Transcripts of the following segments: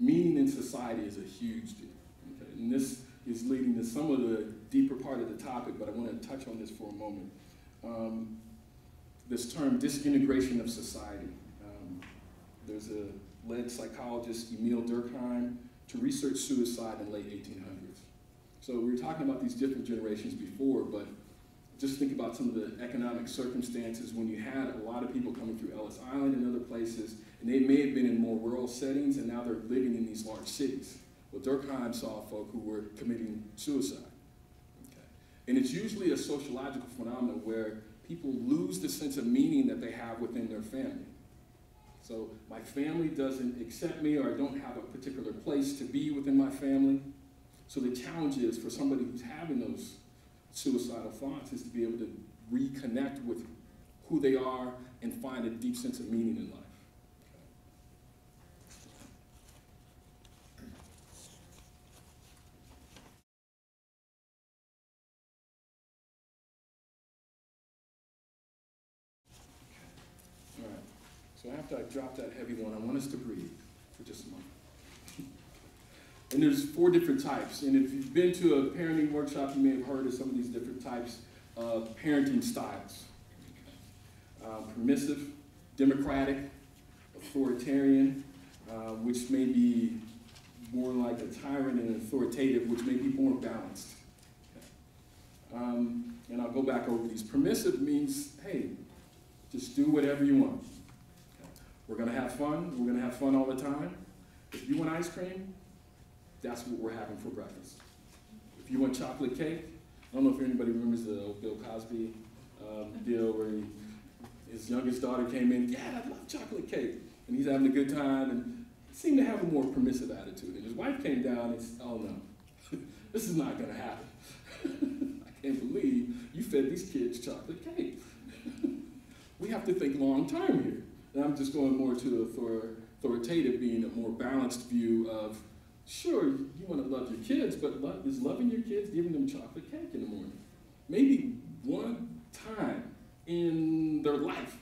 meaning in society is a huge deal. Okay? And this is leading to some of the deeper part of the topic, but I want to touch on this for a moment. This term, disintegration of society. There's a led psychologist, Emil Durkheim, to research suicide in the late 1800s. So we were talking about these different generations before, but just think about some of the economic circumstances when you had a lot of people coming through Ellis Island and other places, and they may have been in more rural settings, and now they're living in these large cities. Well, Durkheim saw folk who were committing suicide. Okay. And it's usually a sociological phenomenon where people lose the sense of meaning that they have within their family. So my family doesn't accept me, or I don't have a particular place to be within my family. So the challenge is for somebody who's having those suicidal thoughts is to be able to reconnect with who they are and find a deep sense of meaning in life. All right. So after I drop that heavy one, I want us to breathe for just a moment. And there's 4 different types. And if you've been to a parenting workshop, you may have heard of some of these different types of parenting styles. Permissive, democratic, authoritarian, which may be more like a tyrant, and authoritative, which may be more balanced. And I'll go back over these. Permissive means, hey, just do whatever you want. We're going to have fun. We're going to have fun all the time. If you want ice cream, that's what we're having for breakfast. If you want chocolate cake, I don't know if anybody remembers the old Bill Cosby deal where his youngest daughter came in, yeah, I love chocolate cake. And he's having a good time, and he seemed to have a more permissive attitude. And his wife came down and said, oh no, this is not going to happen. I can't believe you fed these kids chocolate cake. We have to think long term here. And I'm just going more to authoritative, being a more balanced view of, sure, you want to love your kids, but is loving your kids giving them chocolate cake in the morning? Maybe one time in their life.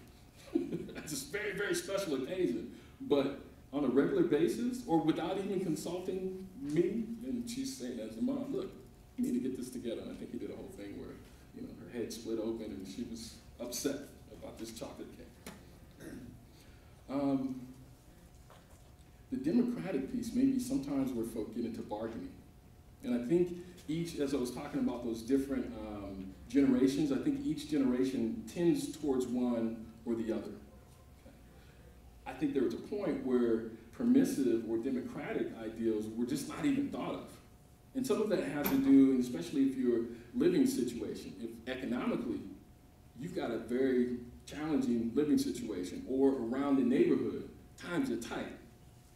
That's a very, very special occasion. But on a regular basis, or without even consulting me, and she's saying as a mom, look, you need to get this together. And I think he did a whole thing where, you know, her head split open and she was upset about this chocolate cake. The democratic piece may be sometimes where folk get into bargaining. And I think each, as I was talking about those different generations, I think each generation tends towards one or the other. Okay. I think there was a point where permissive or democratic ideals were just not even thought of. And some of that has to do, and especially if you're living situation, if economically, you've got a very challenging living situation, or around the neighborhood, times are tight.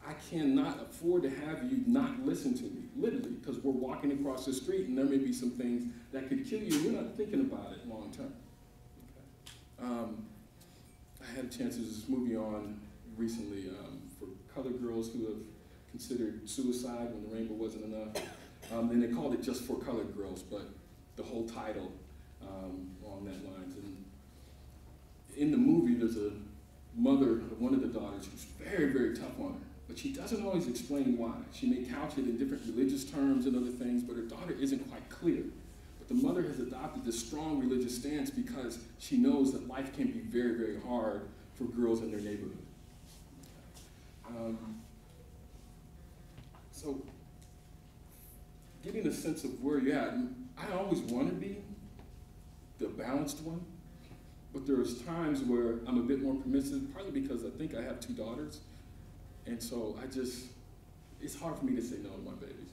I cannot afford to have you not listen to me, literally, because we're walking across the street and there may be some things that could kill you. We're not thinking about it long term. Okay. I had a chance to this movie on recently for colored girls who have considered suicide when the rainbow wasn't enough. And they called it Just for Colored Girls, but the whole title along that lines. And in the movie, there's a mother of one of the daughters who's very, very tough on her. But she doesn't always explain why. She may couch it in different religious terms and other things, but her daughter isn't quite clear. But the mother has adopted this strong religious stance because she knows that life can be very, very hard for girls in their neighborhood. So getting a sense of where you're at, I always want to be the balanced one, but there's times where I'm a bit more permissive, partly because I think I have 2 daughters. And so it's hard for me to say no to my babies.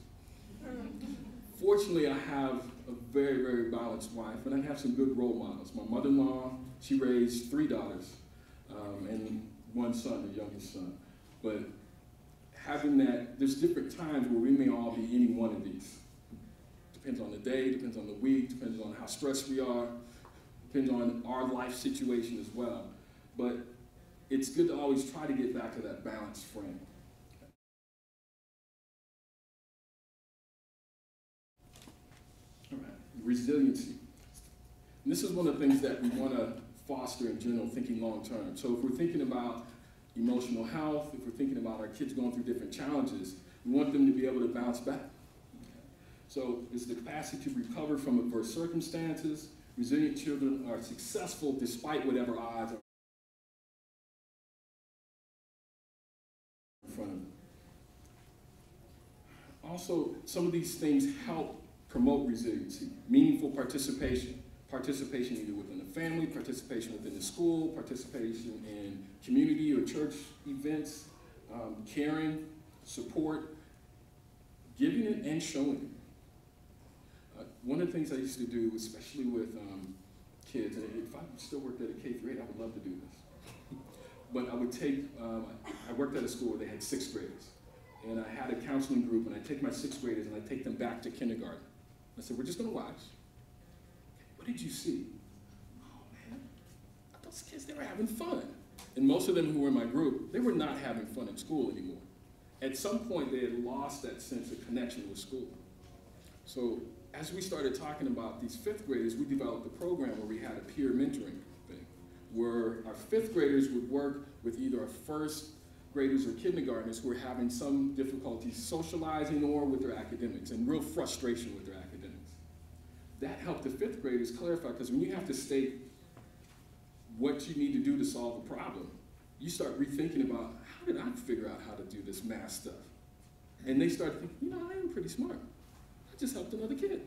Fortunately, I have a very, very balanced wife, and I have some good role models. My mother-in-law, she raised 3 daughters and 1 son, the youngest son. But having that, there's different times where we may all be any one of these. Depends on the day, depends on the week, depends on how stressed we are, depends on our life situation as well. But it's good to always try to get back to that balanced frame. All right, resiliency. And this is one of the things that we want to foster in general, thinking long term. So if we're thinking about emotional health, if we're thinking about our kids going through different challenges, We want them to be able to bounce back. So it's the capacity to recover from adverse circumstances. Resilient children are successful despite whatever odds are in front of them. Also, some of these things help promote resiliency, meaningful participation. Participation either within the family, participation within the school, participation in community or church events, caring, support, giving it and showing it. One of the things I used to do, especially with kids, and if I still worked at a K-8, I would love to do this. But I would take, I worked at a school where they had 6th graders. And I had a counseling group, and I'd take my 6th graders and I'd take them back to kindergarten. I said, we're just gonna watch. What did you see? Oh man, those kids, they were having fun. And most of them who were in my group, they were not having fun in school anymore. At some point, they had lost that sense of connection with school. So as we started talking about these 5th graders, we developed a program where we had a peer mentoring thing, where our 5th graders would work with either our 1st graders or kindergartners who were having some difficulty socializing or with their academics and real frustration with their academics. That helped the 5th graders clarify, because when you have to state what you need to do to solve a problem, you start rethinking about, how did I figure out how to do this math stuff? And they start thinking, you know, I am pretty smart. I just helped another kid.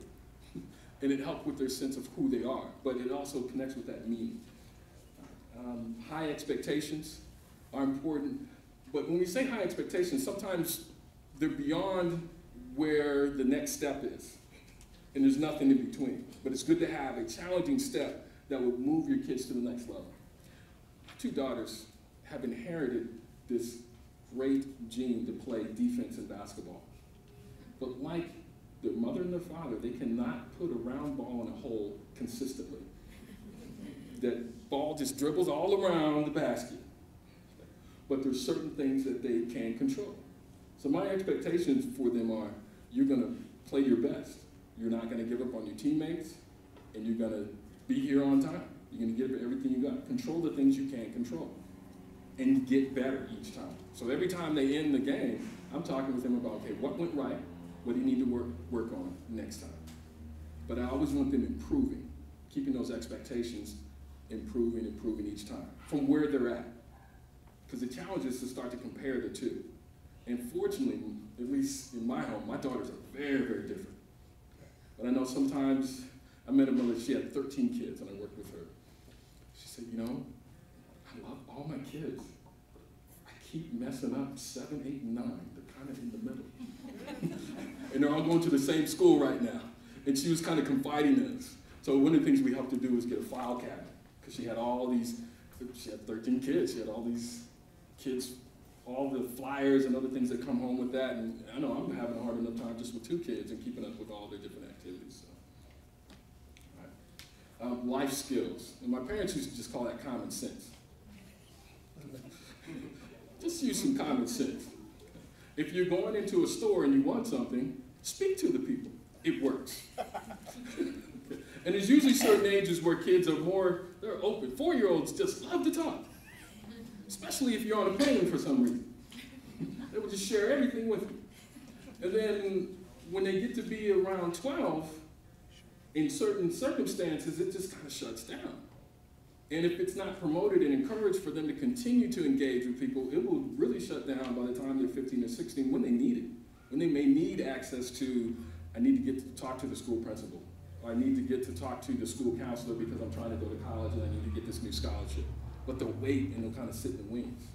And it helped with their sense of who they are, but it also connects with that meaning. High expectations are important, but when we say high expectations, sometimes they're beyond where the next step is, and there's nothing in between. But it's good to have a challenging step that will move your kids to the next level. My 2 daughters have inherited this great gene to play defense in basketball. But like their mother and their father, they cannot put a round ball in a hole consistently. That ball just dribbles all around the basket. But there's certain things that they can control. So my expectations for them are, you're gonna play your best. You're not gonna give up on your teammates, and you're gonna be here on time. You're gonna give everything you got. Control the things you can control, and get better each time. So every time they end the game, I'm talking with them about, okay, what went right? What do you need to work on next time? But I always want them improving, keeping those expectations, improving each time, from where they're at. Because the challenge is to start to compare the two. And fortunately, at least in my home, my daughters are very, very different. But I know sometimes, I met a mother, she had 13 kids, and I worked with her. She said, you know, I love all my kids. I keep messing up 7, 8, and 9. They're kind of in the middle. And they're all going to the same school right now. And she was kind of confiding in us. So one of the things we helped her do was get a file cabinet, because she had all these, she had 13 kids. She had all these kids, all the flyers and other things that come home with that. And I know I'm having a hard enough time just with 2 kids and keeping up with all their different activities. So. All right. Life skills. And my parents used to just call that common sense. Just use some common sense. If you're going into a store and you want something, speak to the people. It works. And there's usually certain ages where kids are more, they're open. 4-year-olds just love to talk, especially if you're on a plane for some reason. They will just share everything with you. And then when they get to be around 12, in certain circumstances, it just kind of shuts down. And if it's not promoted and encouraged for them to continue to engage with people, it will really shut down by the time they're 15 or 16 when they need it. When they may need access to, I need to get to talk to the school principal. Or I need to get to talk to the school counselor because I'm trying to go to college and I need to get this new scholarship. But they'll wait and they'll kind of sit in the wings.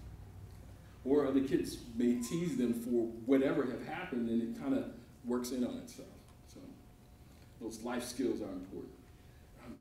Or other kids may tease them for whatever have happened and it kind of works in on itself. So those life skills are important.